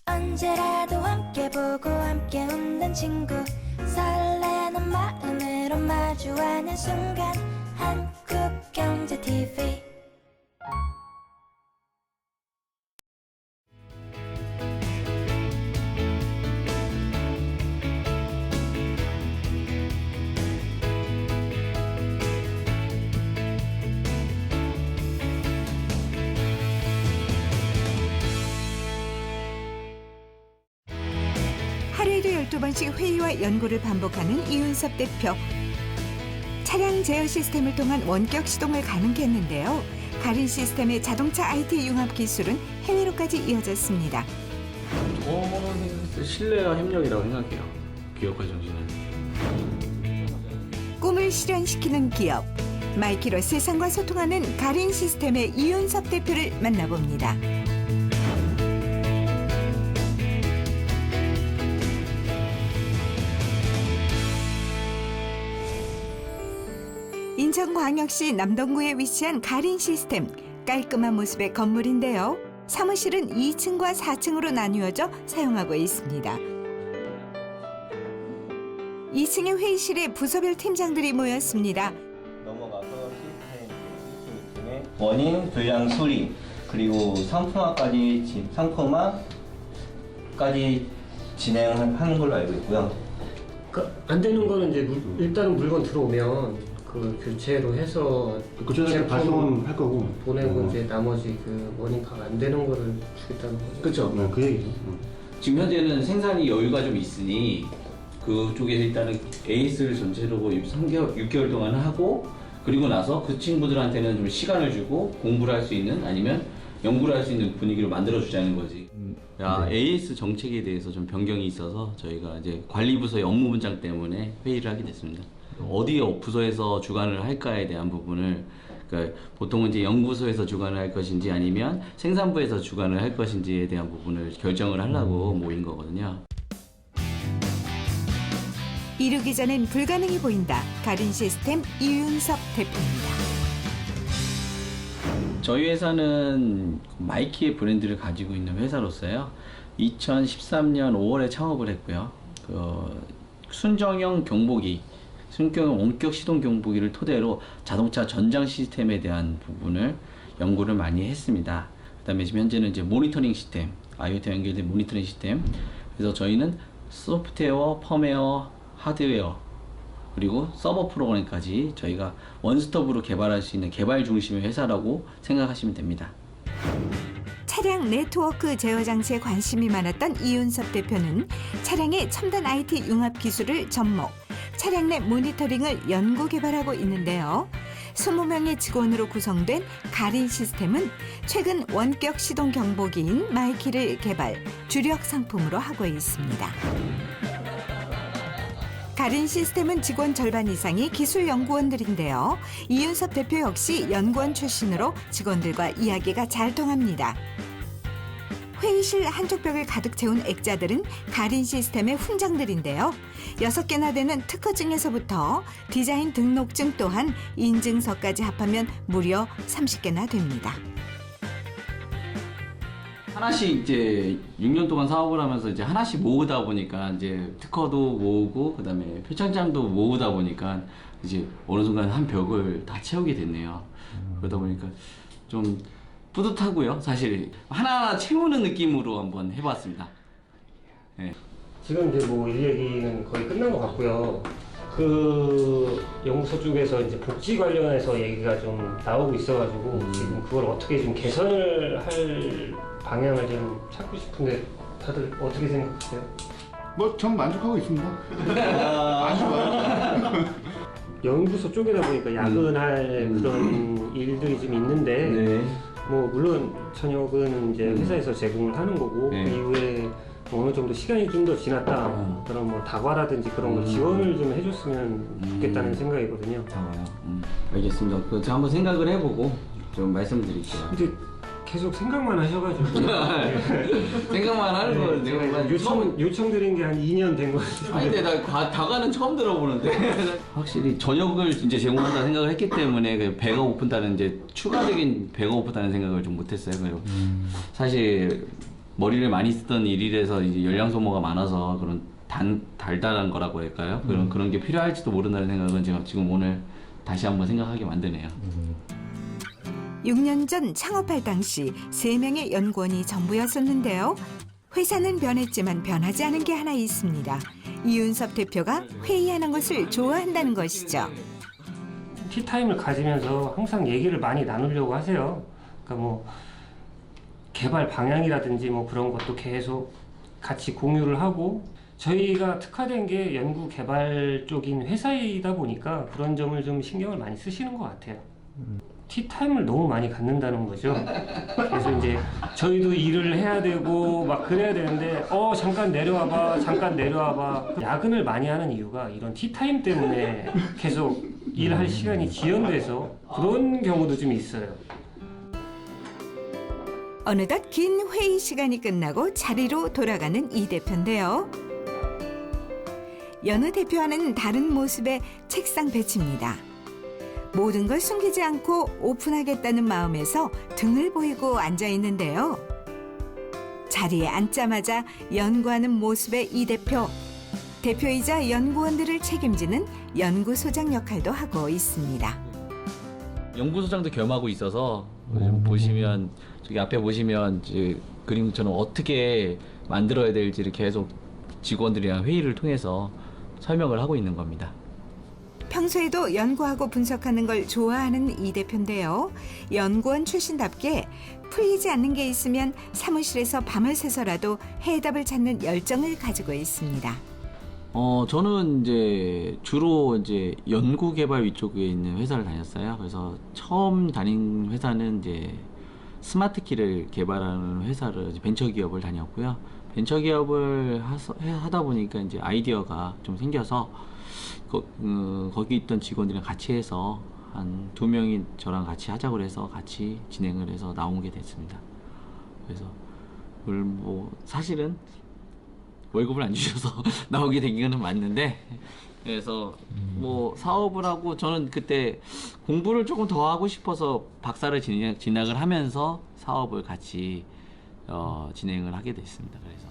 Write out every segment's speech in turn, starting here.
언제라도 함께 보고 함께 웃는 친구 설레는 마음으로 마주하는 순간 한국경제TV 하루에도 12번씩 회의와 연구를 반복하는 이윤섭 대표. 차량 제어 시스템을 통한 원격 시동을 가능케 했는데요. 가린 시스템의 자동차 IT 융합 기술은 해외로까지 이어졌습니다. 저는 신뢰와 협력이라고 생각해요. 기업과 정신은. 꿈을 실현시키는 기업. 마이키로 세상과 소통하는 가린 시스템의 이윤섭 대표를 만나봅니다. 인천광역시 남동구에 위치한 가린 시스템. 깔끔한 모습의 건물인데요. 사무실은 2층과 4층으로 나뉘어져 사용하고 있습니다. 2층의 회의실에 부서별 팀장들이 모였습니다. 넘어가서 시스템 2층에 원인 불량 수리 그리고 상품화까지 진행하는 걸로 알고 있고요. 안 되는 거는 이제 일단은 물건 들어오면 그 교체로 해서 교체할 때 발송은 할 거고 보내고 이제 나머지 그 원인 파악 안 되는 거를 주겠다는 거죠. 그렇죠. 네, 그 얘기죠. 지금 현재는 생산이 여유가 좀 있으니 그쪽에서 일단은 에이스를 전체로 6개월 동안 하고 그리고 나서 그 친구들한테는 좀 시간을 주고 공부를 할 수 있는 아니면 연구를 할 수 있는 분위기로 만들어 주자는 거지. AS 정책에 대해서 좀 변경이 있어서 저희가 이제 관리부서의 업무 분장 때문에 회의를 하게 됐습니다. 어디 부서에서 주관을 할까에 대한 부분을 그러니까 보통은 이제 연구소에서 주관을 할 것인지 아니면 생산부에서 주관을 할 것인지에 대한 부분을 결정을 하려고 모인 거거든요. 이루기 전엔 불가능해 보인다. 가린 시스템 이윤섭 대표입니다. 저희 회사는 마이키의 브랜드를 가지고 있는 회사로서요. 2013년 5월에 창업을 했고요. 순정형 경보기, 순정 원격 시동 경보기를 토대로 자동차 전장 시스템에 대한 부분을 연구를 많이 했습니다. 그다음에 지금 현재는 이제 모니터링 시스템, IoT 연결된 모니터링 시스템. 그래서 저희는 소프트웨어, 펌웨어, 하드웨어 그리고 서버 프로그램까지 저희가 원스톱으로 개발할 수 있는 개발 중심의 회사라고 생각하시면 됩니다. 차량 네트워크 제어 장치에 관심이 많았던 이윤섭 대표는 차량의 첨단 IT 융합 기술을 접목, 차량 내 모니터링을 연구 개발하고 있는데요. 20명의 직원으로 구성된 가린 시스템은 최근 원격 시동 경보기인 마이키를 개발, 주력 상품으로 하고 있습니다. 가린 시스템은 직원 절반 이상이 기술 연구원들인데요. 이윤섭 대표 역시 연구원 출신으로 직원들과 이야기가 잘 통합니다. 회의실 한쪽 벽을 가득 채운 액자들은 가린 시스템의 훈장들인데요. 6개나 되는 특허 증에서부터 디자인 등록증 또한 인증서까지 합하면 무려 30개나 됩니다. 하나씩 이제 6년 동안 사업을 하면서 이제 하나씩 모으다 보니까 이제 특허도 모으고 그다음에 표창장도 모으다 보니까 이제 어느 순간 한 벽을 다 채우게 됐네요. 그러다 보니까 좀 뿌듯하고요. 사실 하나하나 채우는 느낌으로 한번 해봤습니다. 네. 지금 이제 뭐 일 얘기는 거의 끝난 것 같고요. 그 연구소 쪽에서 이제 복지 관련해서 얘기가 좀 나오고 있어가지고 지금 그걸 어떻게 좀 개선을 할 방향을 좀 찾고 싶은데 다들 어떻게 생각하세요? 뭐 전 만족하고 있습니다. 아주 좋아요. 연구소 쪽이다 보니까 야근할 그런 일들이 좀 있는데 네. 뭐 물론 저녁은 이제 회사에서 제공을 하는 거고 네. 그 이후에 어느 정도 시간이 좀 더 지났다 그런 뭐 다과라든지 그런 걸 지원을 좀 해줬으면 좋겠다는 생각이거든요. 다와요. 알겠습니다. 그 제가 한번 생각을 해보고 좀 말씀드릴게요. 근데 계속 생각만 하셔가지고 생각만 하는 걸 내가 요청드린 게 한 2년 된 거 같아요. 아니 근데 나 다가는 처음 들어보는데 확실히 저녁을 이제 제공한다 생각을 했기 때문에 그 배가 고픈다는 이제 추가적인 배가 고프다는 생각을 좀 못했어요. 그리고 사실 머리를 많이 쓰던 일이라서 이제 열량 소모가 많아서 그런 달달한 거라고 할까요? 그런 게 필요할지도 모른다는 생각은 제가 지금 오늘 다시 한번 생각하게 만드네요. 6년 전 창업할 당시 3명의 연구원이 전부였었는데요. 회사는 변했지만 변하지 않은 게 하나 있습니다. 이윤섭 대표가 회의하는 것을 좋아한다는 것이죠. 티타임을 가지면서 항상 얘기를 많이 나누려고 하세요. 그러니까 뭐 개발 방향이라든지 뭐 그런 것도 계속 같이 공유를 하고, 저희가 특화된 게 연구 개발 쪽인 회사이다 보니까 그런 점을 좀 신경을 많이 쓰시는 것 같아요. 티타임을 너무 많이 갖는다는 거죠. 그래서 이제 저희도 일을 해야 되고 막 그래야 되는데 잠깐 내려와봐, 잠깐 내려와봐. 야근을 많이 하는 이유가 이런 티타임 때문에 계속 일할 시간이 지연돼서 그런 경우도 좀 있어요. 어느덧 긴 회의 시간이 끝나고 자리로 돌아가는 이 대표인데요. 여느 대표와는 다른 모습의 책상 배치입니다. 모든 걸 숨기지 않고 오픈하겠다는 마음에서 등을 보이고 앉아 있는데요. 자리에 앉자마자 연구하는 모습의 이 대표. 대표이자 연구원들을 책임지는 연구소장 역할도 하고 있습니다. 연구소장도 겸하고 있어서 보시면 저기 앞에 보시면 이제 그림처럼 어떻게 만들어야 될지를 계속 직원들이랑 회의를 통해서 설명을 하고 있는 겁니다. 평소에도 연구하고 분석하는 걸 좋아하는 이 대표인데요. 연구원 출신답게 풀리지 않는 게 있으면 사무실에서 밤을 새서라도 해답을 찾는 열정을 가지고 있습니다. 저는 이제 주로 이제 연구 개발 위쪽에 있는 회사를 다녔어요. 그래서 처음 다닌 회사는 이제 스마트 키를 개발하는 회사를 벤처 기업을 다녔고요. 벤처 기업을 하다 보니까 이제 아이디어가 좀 생겨서 거기 있던 직원들이랑 같이 해서 한 2명이 저랑 같이 하자고 해서 같이 진행을 해서 나오게 됐습니다. 그래서 뭐 사실은 월급을 안 주셔서 나오게 된 거는 맞는데, 그래서 뭐 사업을 하고 저는 그때 공부를 조금 더 하고 싶어서 박사를 진학을 하면서 사업을 같이 진행을 하게 됐습니다. 그래서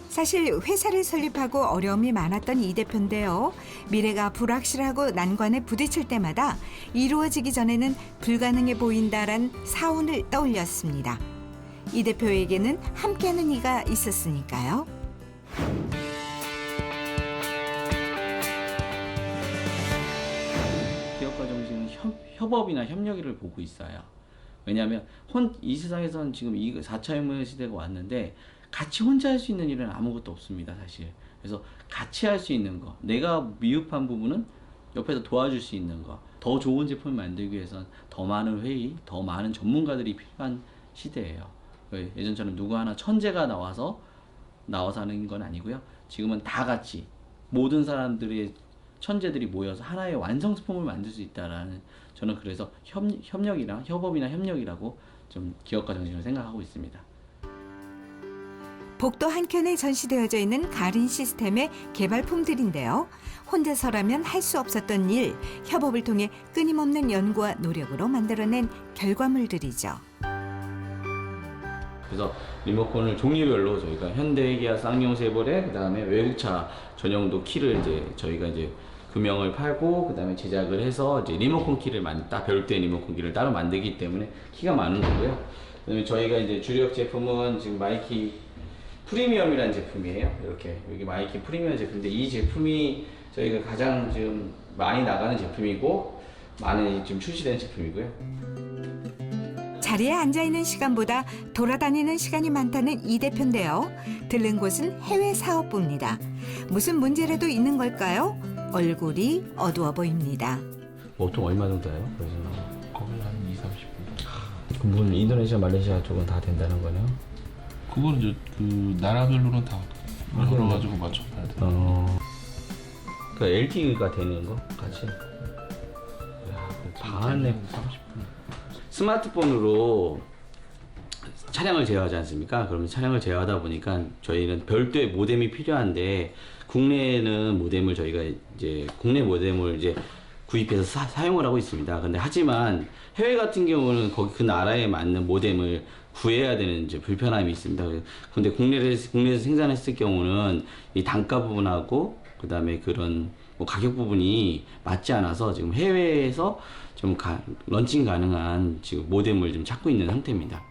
사실 회사를 설립하고 어려움이 많았던 이 대표인데요. 미래가 불확실하고 난관에 부딪힐 때마다 이루어지기 전에는 불가능해 보인다란 사운을 떠올렸습니다. 이 대표에게는 함께하는 이가 있었으니까요. 기업가 정신은 협업이나 협력을 보고 있어요. 왜냐하면 이 세상에서는 지금 이 4차 혁명 시대가 왔는데 같이 혼자 할 수 있는 일은 아무것도 없습니다, 사실. 그래서 같이 할 수 있는 거, 내가 미흡한 부분은 옆에서 도와줄 수 있는 거, 더 좋은 제품을 만들기 위해서는 더 많은 회의, 더 많은 전문가들이 필요한 시대예요. 예전처럼 누구 하나 천재가 나와서 하는 건 아니고요. 지금은 다 같이 모든 사람들의 천재들이 모여서 하나의 완성품을 만들 수 있다라는, 저는 그래서 협업이나 협력이라고 좀 기업가 정신을 생각하고 있습니다. 복도 한켠에 전시되어져 있는 가린 시스템의 개발품들인데요. 혼자서라면 할 수 없었던 일, 협업을 통해 끊임없는 연구와 노력으로 만들어낸 결과물들이죠. 그래서 리모컨을 종류별로 저희가 현대기아 쌍용 쉐보레, 그다음에 외국차 전용도 키를 이제 저희가 이제 금형을 팔고 그다음에 제작을 해서 이제 리모컨 키를 딱 별도의 리모컨 키를 따로 만들기 때문에 키가 많은 거고요. 그다음에 저희가 이제 주력 제품은 지금 마이키 프리미엄이라는 제품이에요. 이렇게 여기 마이키 프리미엄 제품인데, 이 제품이 저희가 가장 지금 많이 나가는 제품이고 많이 지금 출시된 제품이고요. 자리에 앉아있는 시간보다 돌아다니는 시간이 많다는 이 대표인데요. 들른 곳은 해외 사업부입니다. 무슨 문제라도 있는 걸까요? 얼굴이 어두워 보입니다. 보통 얼마 정도 해요? 그래서 거의 한 2, 30분. 그럼 인도네시아, 말레이시아 쪽은 다 된다는 거네요? 그건 이제 그 나라별로는 다 열어가지고 맞춰봐야 돼. 그 LTE가 되는 거 같이? 반에 30분. 스마트폰으로 차량을 제어하지 않습니까? 그러면 차량을 제어하다 보니까 저희는 별도의 모뎀이 필요한데, 국내에는 모뎀을 저희가 이제 국내 모뎀을 이제 구입해서 사용을 하고 있습니다. 근데 하지만 해외 같은 경우는 거기 그 나라에 맞는 모뎀을 구해야 되는 이제 불편함이 있습니다. 근데 국내에서 생산했을 경우는 이 단가 부분하고 그다음에 그런 뭐 가격 부분이 맞지 않아서 지금 해외에서 좀 런칭 가능한 지금 모뎀을 좀 찾고 있는 상태입니다.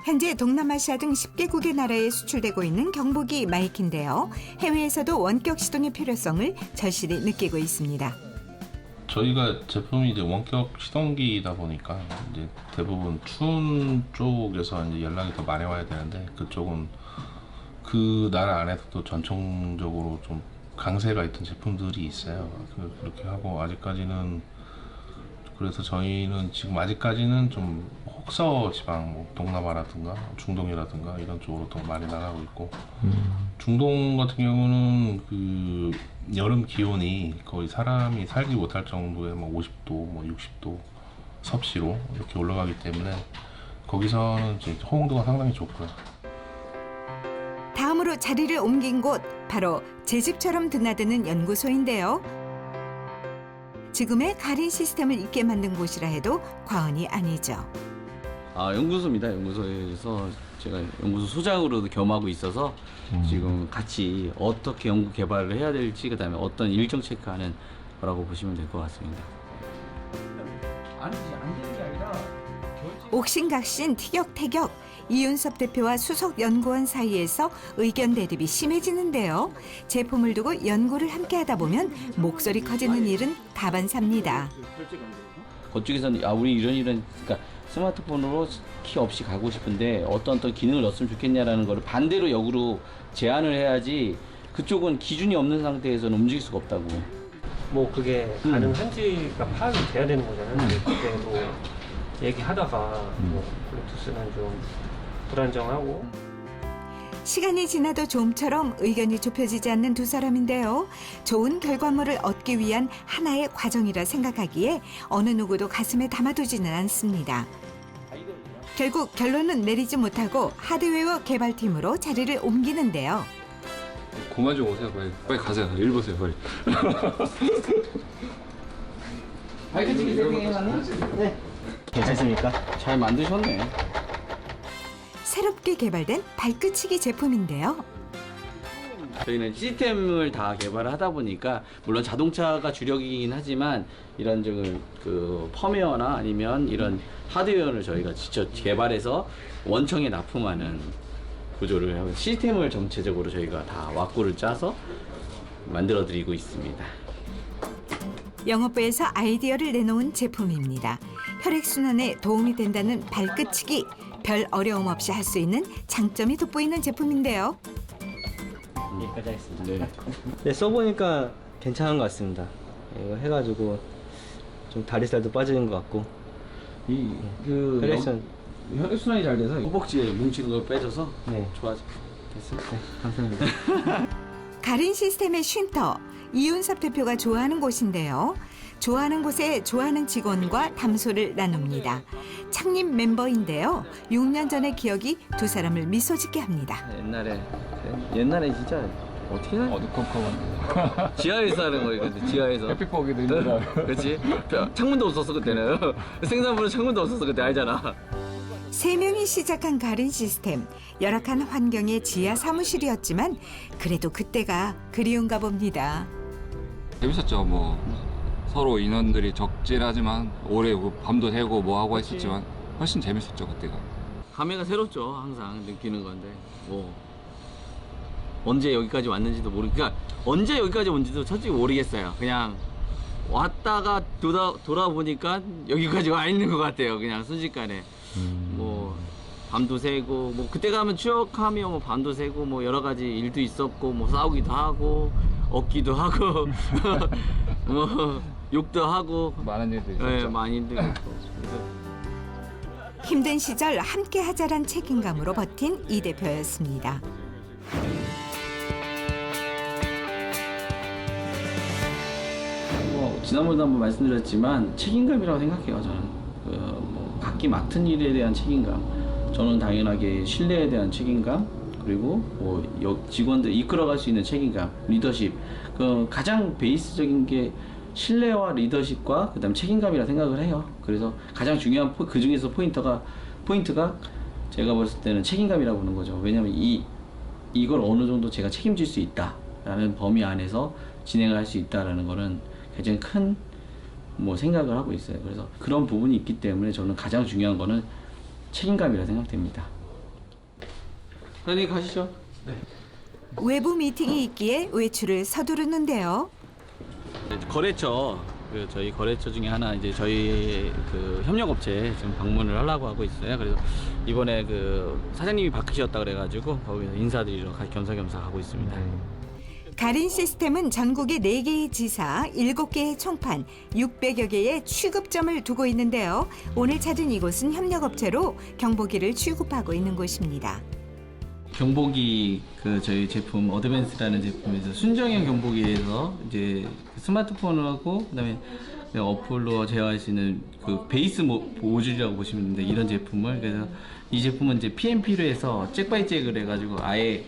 현재 동남아시아 등 10개국의 나라에 수출되고 있는 경보기 마이키인데요. 해외에서도 원격 시동의 필요성을 절실히 느끼고 있습니다. 저희가 제품이 이제 원격 시동기이다 보니까 이제 대부분 추운 쪽에서 이제 연락이 더 많이 와야 되는데 그쪽은 그 나라 안에서도 전통적으로 좀 강세가 있던 제품들이 있어요. 그렇게 하고 아직까지는 그래서 저희는 지금 아직까지는 좀 혹서 지방, 뭐 동남아라든가 중동이라든가 이런 쪽으로 더 많이 나가고 있고 중동 같은 경우는 그 여름 기온이 거의 사람이 살지 못할 정도의 뭐 50도, 뭐 60도 섭씨로 이렇게 올라가기 때문에 거기서는 이제 호응도가 상당히 좋고요. 다음으로 자리를 옮긴 곳 바로 제 집처럼 드나드는 연구소인데요. 지금의 가린 시스템을 있게 만든 곳이라 해도 과언이 아니죠. 연구소입니다. 연구소에서 제가 연구소 소장으로도 겸하고 있어서 지금 같이 어떻게 연구 개발을 해야 될지 그다음에 어떤 일정 체크하는 거라고 보시면 될 것 같습니다. 안 되는 게 아니라 옥신각신 티격태격 이윤섭 대표와 수석 연구원 사이에서 의견 대립이 심해지는데요. 제품을 두고 연구를 함께하다 보면 목소리 커지는 일은 다반사입니다. 그쪽에서는 우리 이런 그러니까 스마트폰으로 키 없이 가고 싶은데 어떤 기능을 넣었으면 좋겠냐라는 거를 반대로 역으로 제안을 해야지 그쪽은 기준이 없는 상태에서는 움직일 수가 없다고. 뭐 그게 가능한지가 파악이 돼야 되는 거잖아요. 그때도 얘기하다가 뭐 블루투스는 좀 불안정하고 시간이 지나도 좀처럼 의견이 좁혀지지 않는 두 사람인데요. 좋은 결과물을 얻기 위한 하나의 과정이라 생각하기에 어느 누구도 가슴에 담아두지는 않습니다. 결국 결론은 내리지 못하고 하드웨어 개발팀으로 자리를 옮기는데요. 그만 좀 오세요. 빨리 가세요. 일 보세요. 빨리. 발끝치기 세팅해놨나? 네. 괜찮습니까? 잘 만드셨네. 새롭게 개발된 발끝치기 제품인데요. 저희는 시스템을 다 개발을 하다 보니까 물론 자동차가 주력이긴 하지만 이런 그 펌웨어나 아니면 이런 하드웨어를 저희가 직접 개발해서 원청에 납품하는 구조를 하고 시스템을 전체적으로 저희가 다 왁구를 짜서 만들어 드리고 있습니다. 영업부에서 아이디어를 내놓은 제품입니다. 혈액순환에 도움이 된다는 발끝치기, 별 어려움 없이 할 수 있는 장점이 돋보이는 제품인데요. 여기까지 하겠습니다. 네. 네, 써보니까 괜찮은 것 같습니다. 이거 해가지고 좀 다리살도 빠지는 것 같고 혈액순환이 잘 돼서 허벅지에 뭉치는 걸 빼줘서 네. 좋아져. 됐습니다. 감사합니다. 가린 시스템의 쉼터, 이윤섭 대표가 좋아하는 곳인데요. 좋아하는 곳에 좋아하는 직원과 담소를 나눕니다. 창립 멤버인데요. 6년 전의 기억이 두 사람을 미소 짓게 합니다. 옛날에 진짜 어떻게 해야 어두컴컴한. 지하에서 하는 거였거든. 지하에서. 햇빛 보기도 힘들어. 그렇지. 창문도 없었어 그때는. 생산부는 창문도 없었어 그때 알잖아. 3명이 시작한 가린 시스템. 열악한 환경의 지하 사무실이었지만 그래도 그때가 그리운가 봅니다. 재밌었죠. 뭐 서로 인원들이 적진하지만 오래 밤도 새고 뭐 하고 했었지만 훨씬 재밌었죠 그때가. 감회가 새롭죠. 항상 느끼는 건데 뭐 언제 여기까지 왔는지도 그러니까 언제 여기까지 온지도 솔직히 모르겠어요. 그냥 왔다가 돌아보니까 여기까지 와 있는 것 같아요. 그냥 순식간에 뭐 밤도 새고 뭐 그때 가면 추억하며 뭐 밤도 새고 뭐 여러 가지 일도 있었고 뭐 싸우기도 하고 얻기도 하고 뭐 욕도 하고 많은 일들이 있었죠. 네, 많이 힘들고 힘든 시절 함께 하자란 책임감으로 버틴 이 대표였습니다. 지난번에도 한번 말씀드렸지만 책임감이라고 생각해요. 저는 뭐 각기 맡은 일에 대한 책임감, 저는 당연하게 신뢰에 대한 책임감, 그리고 뭐 직원들 이끌어갈 수 있는 책임감, 리더십. 그 가장 베이스적인 게 신뢰와 리더십과 그다음 책임감이라 생각을 해요. 그래서 가장 중요한 그 중에서 포인트가 제가 봤을 때는 책임감이라고 보는 거죠. 왜냐하면 이걸 어느 정도 제가 책임질 수 있다라는 범위 안에서 진행을 할 수 있다라는 거는 굉장히 큰 뭐 생각을 하고 있어요. 그래서 그런 부분이 있기 때문에 저는 가장 중요한 거는 책임감이라 생각됩니다. 선생님 가시죠. 외부 미팅이 있기에 외출을 서두르는데요. 거래처 저희 거래처 중에 하나 이제 저희 그 협력업체 지금 방문을 하려고 하고 있어요. 그래서 이번에 그 사장님이 바뀌셨다 그래가지고 거기서 인사드리러 겸사겸사 가고 있습니다. 가린 시스템은 전국에 4개의 지사, 7개의 총판, 600여 개의 취급점을 두고 있는데요. 오늘 찾은 이곳은 협력업체로 경보기를 취급하고 있는 곳입니다. 경보기 그 저희 제품 어드밴스라는 제품에서 순정형 경보기에서 이제 스마트폰하고 그다음에 어플로 제어할 수 있는 그 베이스 모듈이라고 보시면 되는데 이런 제품을 그래서 이 제품은 이제 PMP로 해서 잭 바이 잭을 해가지고 아예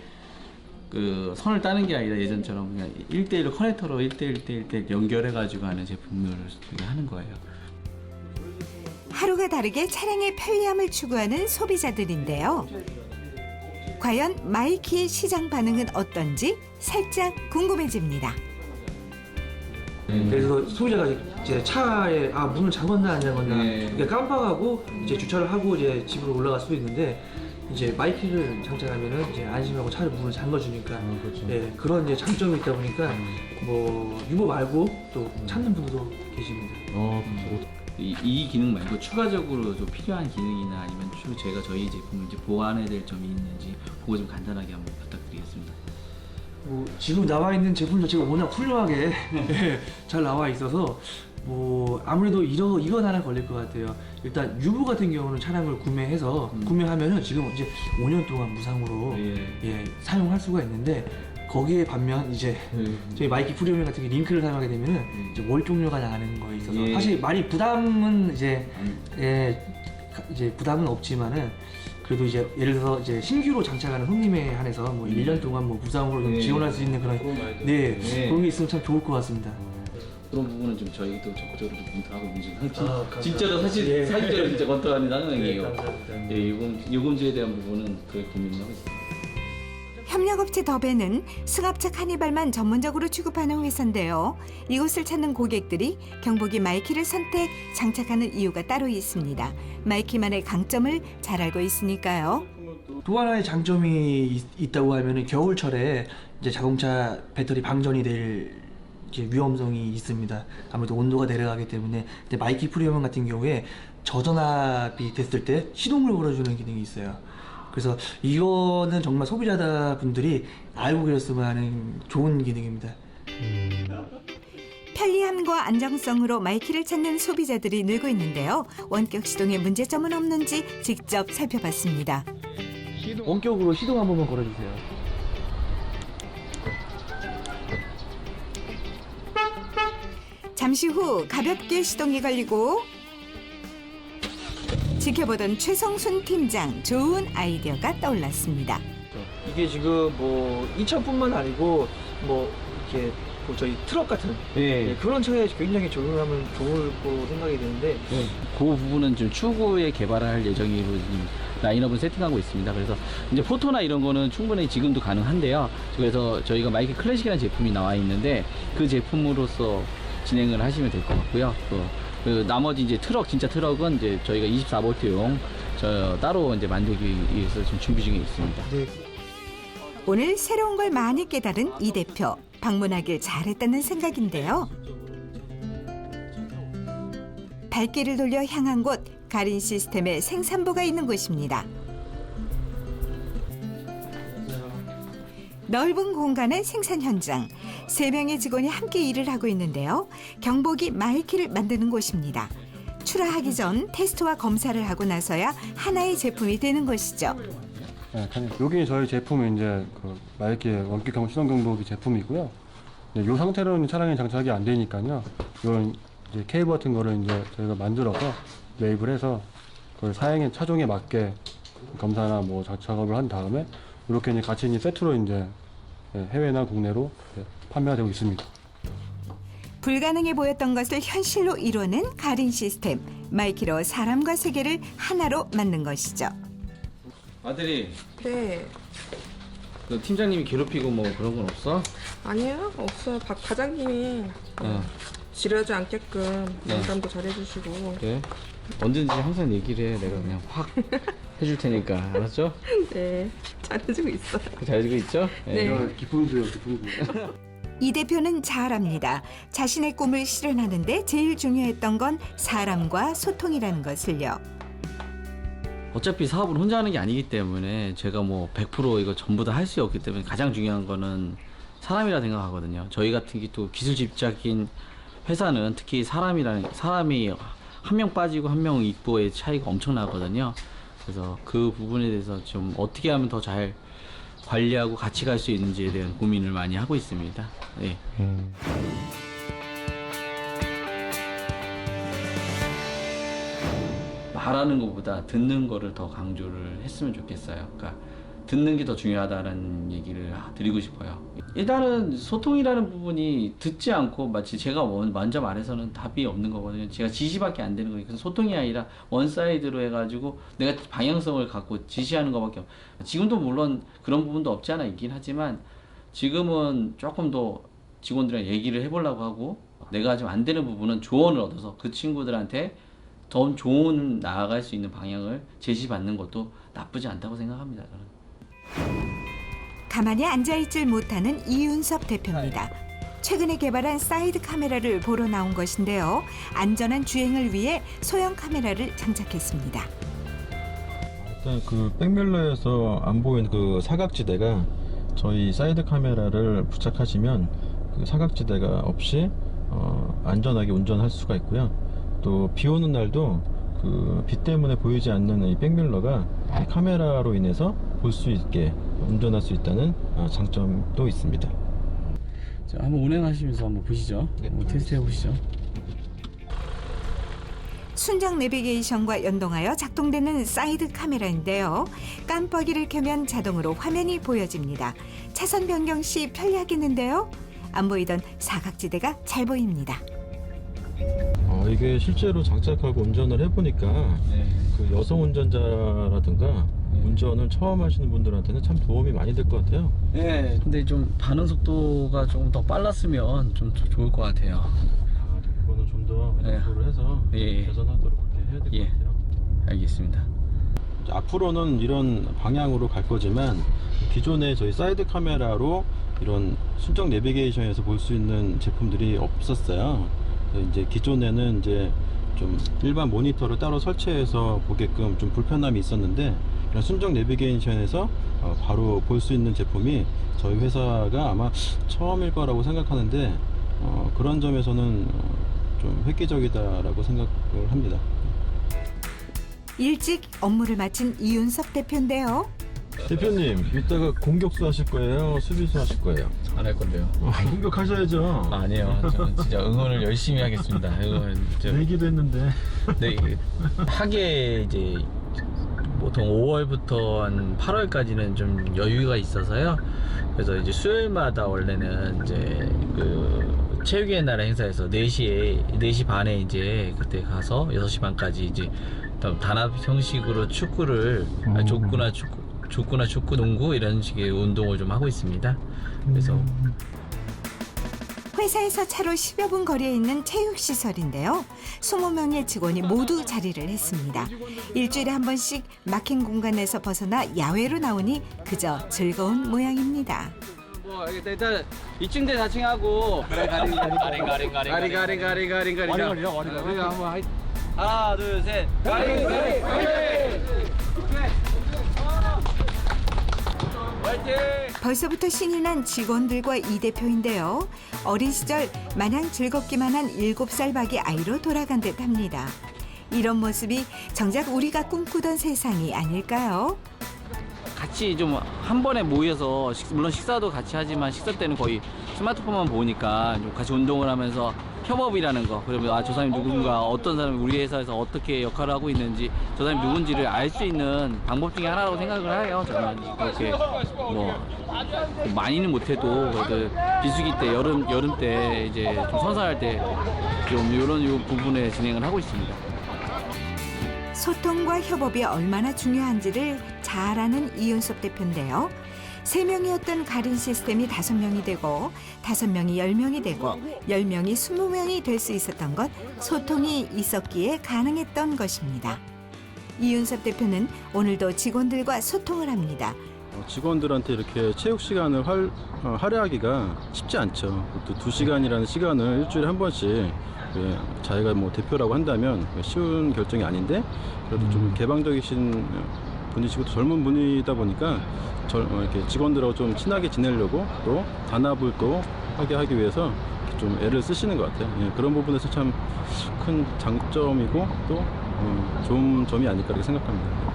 그 선을 따는 게 아니라 예전처럼 그냥 1대1 커넥터로 1대1 연결해가지고 하는 제품을 하는 거예요. 하루가 다르게 차량의 편리함을 추구하는 소비자들인데요. 과연 마이키의 시장 반응은 어떤지 살짝 궁금해집니다. 그래서 소비자가 이제 차에 문을 잠궜나 안 잠궜나 네. 깜빡하고 이제 주차를 하고 이제 집으로 올라갈 수도 있는데 이제 마이키를 장착하면은 이제 안심하고 차를 문을 잠궈주니까 그렇죠. 네, 그런 이제 장점이 있다 보니까 뭐 유보 말고 또 찾는 분들도 계십니다. 이 기능 말고 추가적으로 좀 필요한 기능이나 아니면 저희 제품을 이제 보완해야 될 점이 있는지 그거 좀 간단하게 한번 부탁드리겠습니다. 뭐 지금 나와 있는 제품 자체가 워낙 훌륭하게 네, 잘 나와 있어서 뭐 아무래도 이건 하나 걸릴 것 같아요. 일단 유보 같은 경우는 차량을 구매하면은 지금 이제 5년 동안 무상으로 사용할 수가 있는데 거기에 반면 이제 저희 마이키 프리미엄 같은 게 링크를 사용하게 되면은 이제 월 종료가 나가는 거에 있어서 사실 많이 부담은 이제 부담은 없지만은 그래도 이제 예를 들어서 이제 신규로 장착하는 손님에 한해서 뭐 1년 동안 뭐 무상으로 지원할 수 있는 그런 그런 게 있으면 참 좋을 것 같습니다. 그런 부분은 좀 저희도 적극적으로 좀 검토하고 있는 중 진짜로 사실 사실대로 진짜 검토하는 상황이에요. 요금제에 대한 부분은 그렇게 고민을 하고 있습니다. 협력업체 더베는 승합차 카니발만 전문적으로 취급하는 회사인데요. 이곳을 찾는 고객들이 경보기 마이키를 선택, 장착하는 이유가 따로 있습니다. 마이키만의 강점을 잘 알고 있으니까요. 또 하나의 장점이 있다고 하면은 겨울철에 이제 자동차 배터리 방전이 될 위험성이 있습니다. 아무래도 온도가 내려가기 때문에 근데 마이키 프리미엄 같은 경우에 저전압이 됐을 때 시동을 걸어주는 기능이 있어요. 그래서 이거는 정말 소비자분들이 알고 계셨으면 하는 좋은 기능입니다. 편리함과 안정성으로 마이키를 찾는 소비자들이 늘고 있는데요. 원격 시동에 문제점은 없는지 직접 살펴봤습니다. 원격으로 시동 한 번만 걸어주세요. 잠시 후 가볍게 시동이 걸리고 지켜보던 최성순 팀장 좋은 아이디어가 떠올랐습니다. 이게 지금 뭐 2천뿐만 아니고 뭐 이렇게 뭐 저희 트럭 같은 그런 차에 굉장히 적용하면 좋을 거 생각이 드는데 그 부분은 좀 추후에 개발할 예정이고 라인업을 세팅하고 있습니다. 그래서 이제 포토나 이런 거는 충분히 지금도 가능한데요. 그래서 저희가 마이키 클래식이라는 제품이 나와 있는데 그 제품으로서 진행을 하시면 될 것 같고요. 그 나머지 이제 진짜 트럭은 이제 저희가 24V용 따로 이제 만들기 위해서 지금 준비 중에 있습니다. 오늘 새로운 걸 많이 깨달은 이 대표 방문하길 잘했다는 생각인데요. 발길을 돌려 향한 곳 가린 시스템의 생산부가 있는 곳입니다. 넓은 공간의 생산 현장, 3명의 직원이 함께 일을 하고 있는데요. 경보기 마이키를 만드는 곳입니다. 출하하기 전 테스트와 검사를 하고 나서야 하나의 제품이 되는 것이죠. 네, 여기 저희 제품은 이제 그 마이키의 원격 시동 경보기 제품이고요. 이 상태로는 차량에 장착이 안 되니까요. 이런 이제 케이블 같은 거를 이제 저희가 만들어서 매입을 해서 그 사양의 차종에 맞게 검사나 뭐 작업을 한 다음에 이렇게 이제 같이 세트로 이제 해외나 국내로 판매가 되고 있습니다. 불가능해 보였던 것을 현실로 이뤄낸 가린 시스템. 마이키로 사람과 세계를 하나로 만든 것이죠. 아들이 네. 그 팀장님이 괴롭히고 뭐 그런 건 없어? 아니요, 없어요. 박 과장님이 지루하지 않게끔 농담도 잘해주시고. 그래? 언제든지 항상 얘기를 해. 내가 그냥 확 해줄 테니까. 알았죠? 네, 잘해주고 있어요. 잘해주고 있죠? 네. 기쁨이세요, 기쁨이. 이 대표는 잘 압니다. 자신의 꿈을 실현하는데 제일 중요했던 건 사람과 소통이라는 것을요. 어차피 사업을 혼자 하는 게 아니기 때문에 제가 뭐 100% 이거 전부 다 할 수 없기 때문에 가장 중요한 거는 사람이라 생각하거든요. 저희 같은 게 또 기술 집착인 회사는 특히 사람이 한 명 빠지고 한 명 있고의 차이가 엄청나거든요. 그래서 그 부분에 대해서 좀 어떻게 하면 더 잘 관리하고 같이 갈 수 있는지에 대한 고민을 많이 하고 있습니다. 네. 말하는 것보다 듣는 거를 더 강조를 했으면 좋겠어요. 그러니까 듣는 게 더 중요하다는 얘기를 드리고 싶어요. 일단은 소통이라는 부분이 듣지 않고 마치 제가 먼저 말해서는 답이 없는 거거든요. 제가 지시밖에 안 되는 거니까 소통이 아니라 원사이드로 해가지고 내가 방향성을 갖고 지시하는 것밖에 없어요. 지금도 물론 그런 부분도 없지 않아 있긴 하지만 지금은 조금 더 직원들이랑 얘기를 해보려고 하고 내가 좀 안 되는 부분은 조언을 얻어서 그 친구들한테 더 좋은 나아갈 수 있는 방향을 제시받는 것도 나쁘지 않다고 생각합니다. 저는. 가만히 앉아있질 못하는 이윤섭 대표입니다. 최근에 개발한 사이드 카메라를 보러 나온 것인데요. 안전한 주행을 위해 소형 카메라를 장착했습니다. 일단 그 백밀러에서 안 보이는 그 사각지대가 저희 사이드 카메라를 부착하시면 그 사각지대가 없이 안전하게 운전할 수가 있고요. 또 비 오는 날도 그 비 때문에 보이지 않는 이 백밀러가 이 카메라로 인해서 볼 수 있게 운전할 수 있다는 장점도 있습니다. 자, 한번 운행하시면서 한번 보시죠. 한번 테스트 해보시죠. 순정 내비게이션과 연동하여 작동되는 사이드 카메라인데요. 깜빡이를 켜면 자동으로 화면이 보여집니다. 차선 변경 시 편리하겠는데요. 안 보이던 사각지대가 잘 보입니다. 이게 실제로 장착하고 운전을 해보니까 그 여성 운전자라든가 운전을 처음 하시는 분들한테는 참 도움이 많이 될 것 같아요. 네, 근데 좀 반응 속도가 좀 더 빨랐으면 좀 좋을 것 같아요. 그거는 좀 더 연구를 해서 개선하도록 그렇게 해야 될 것 같아요. 알겠습니다. 앞으로는 이런 방향으로 갈 거지만 기존에 저희 사이드 카메라로 이런 순정 내비게이션에서 볼 수 있는 제품들이 없었어요. 이제 기존에는 이제 좀 일반 모니터를 따로 설치해서 보게끔 좀 불편함이 있었는데 이런 순정 내비게이션에서 바로 볼 수 있는 제품이 저희 회사가 아마 처음일 거라고 생각하는데 그런 점에서는 좀 획기적이다라고 생각을 합니다. 일찍 업무를 마친 이윤섭 대표인데요. 대표님, 이따가 공격수 하실 거예요? 수비수 하실 거예요? 안 할 건데요. 공격하셔야죠. 아니에요. 저는 진짜 응원을 열심히 하겠습니다. 내기도 했는데. 네, 하게 이제 보통 5월부터 한 8월까지는 좀 여유가 있어서요. 그래서 이제 수요일마다 원래는 이제 그 체육의 나라 행사에서 4시 반에 이제 그때 가서 6시 반까지 이제 단합 형식으로 축구를 족구나 축구, 농구 이런 식의 운동을 좀 하고 있습니다. 그래서 회사에서 차로 10여 분 거리에 있는 체육시설인데요. 20명의 직원이 모두 자리를 했습니다. 일주일에 한 번씩 막힌 공간에서 벗어나 야외로 나오니 그저 즐거운 모양입니다. 뭐 일단 2층대 4층하고 가링 한번 하나 둘 셋 가링 벌써부터 신이 난 직원들과 이 대표인데요. 어린 시절 마냥 즐겁기만 한 7살 박의 아이로 돌아간 듯합니다. 이런 모습이 정작 우리가 꿈꾸던 세상이 아닐까요? 같이 좀 한 번에 모여서 물론 식사도 같이 하지만 식사 때는 거의 스마트폰만 보니까 좀 같이 운동을 하면서 협업이라는 거, 그러면 저 사람이 누군가, 어떤 사람이 우리 회사에서 어떻게 역할을 하고 있는지, 저 사람이 누군지를 알 수 있는 방법 중에 하나라고 생각을 해요. 저는 그렇게 뭐 많이는 못해도 그래도 비수기 때, 여름 때 이제 좀 선사할 때 좀 이런 부분에 진행을 하고 있습니다. 소통과 협업이 얼마나 중요한지를 잘 아는 이윤섭 대표인데요. 3명이었던 가린 시스템이 5명이 되고 5명이 10명이 되고 10명이 20명이 될 수 있었던 것, 소통이 있었기에 가능했던 것입니다. 이윤섭 대표는 오늘도 직원들과 소통을 합니다. 직원들한테 이렇게 체육 시간을 할애하기가 쉽지 않죠. 또 2시간이라는 시간을 일주일에 한 번씩 자기가 뭐 대표라고 한다면 쉬운 결정이 아닌데, 그래도 좀 개방적이신 분이시고 젊은 분이다 보니까 이렇게 직원들하고 좀 친하게 지내려고 또 단합을 또 하기 위해서 좀 애를 쓰시는 것 같아요. 그런 부분에서 참 큰 장점이고 또 좋은 점이 아닐까 이렇게 생각합니다.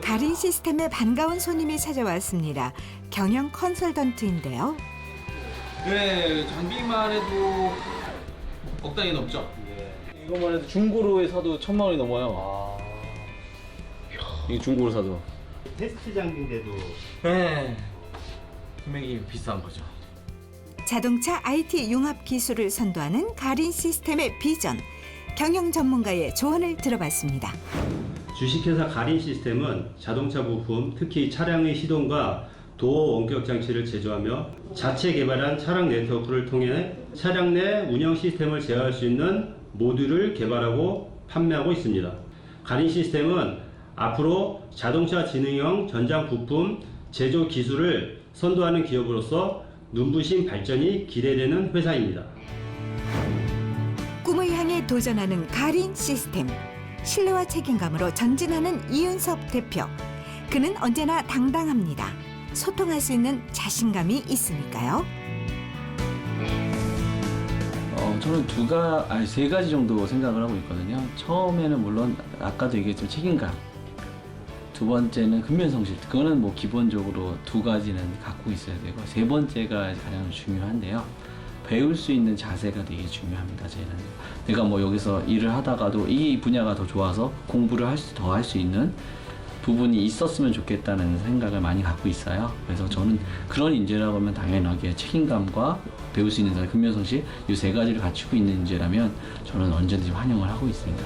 가린 시스템에 반가운 손님이 찾아왔습니다. 경영 컨설턴트인데요. 네, 장비만 해도 억 단위 넘죠? 이것만 해도 중고로 사도 1,000만 원이 넘어요. 이게 중고로 사도. 테스트 장비인데도 네. 금액이 비싼 거죠. 자동차 IT 융합 기술을 선도하는 가린 시스템의 비전, 경영 전문가의 조언을 들어봤습니다. 주식회사 가린 시스템은 자동차 부품, 특히 차량의 시동과 도어 원격 장치를 제조하며 자체 개발한 차량 네트워크를 통해 차량 내 운영 시스템을 제어할 수 있는 모듈을 개발하고 판매하고 있습니다. 가린 시스템은 앞으로 자동차 지능형 전장 부품 제조 기술을 선도하는 기업으로서 눈부신 발전이 기대되는 회사입니다. 꿈을 향해 도전하는 가린 시스템, 신뢰와 책임감으로 전진하는 이윤섭 대표. 그는 언제나 당당합니다. 소통할 수 있는 자신감이 있으니까요. 저는 3가지 정도 생각을 하고 있거든요. 처음에는 물론 아까도 얘기했지만 책임감. 2번째는 근면성실. 그거는 뭐 기본적으로 2가지는 갖고 있어야 되고, 3번째가 가장 중요한데요. 배울 수 있는 자세가 되게 중요합니다. 저희는 내가 뭐 여기서 일을 하다가도 이 분야가 더 좋아서 공부를 더 할 수 있는 부분이 있었으면 좋겠다는 생각을 많이 갖고 있어요. 그래서 저는 그런 인재라고 하면 당연하게 책임감과 배울 수 있는 자세, 근면성실, 이 3가지를 갖추고 있는 인재라면 저는 언제든지 환영을 하고 있습니다.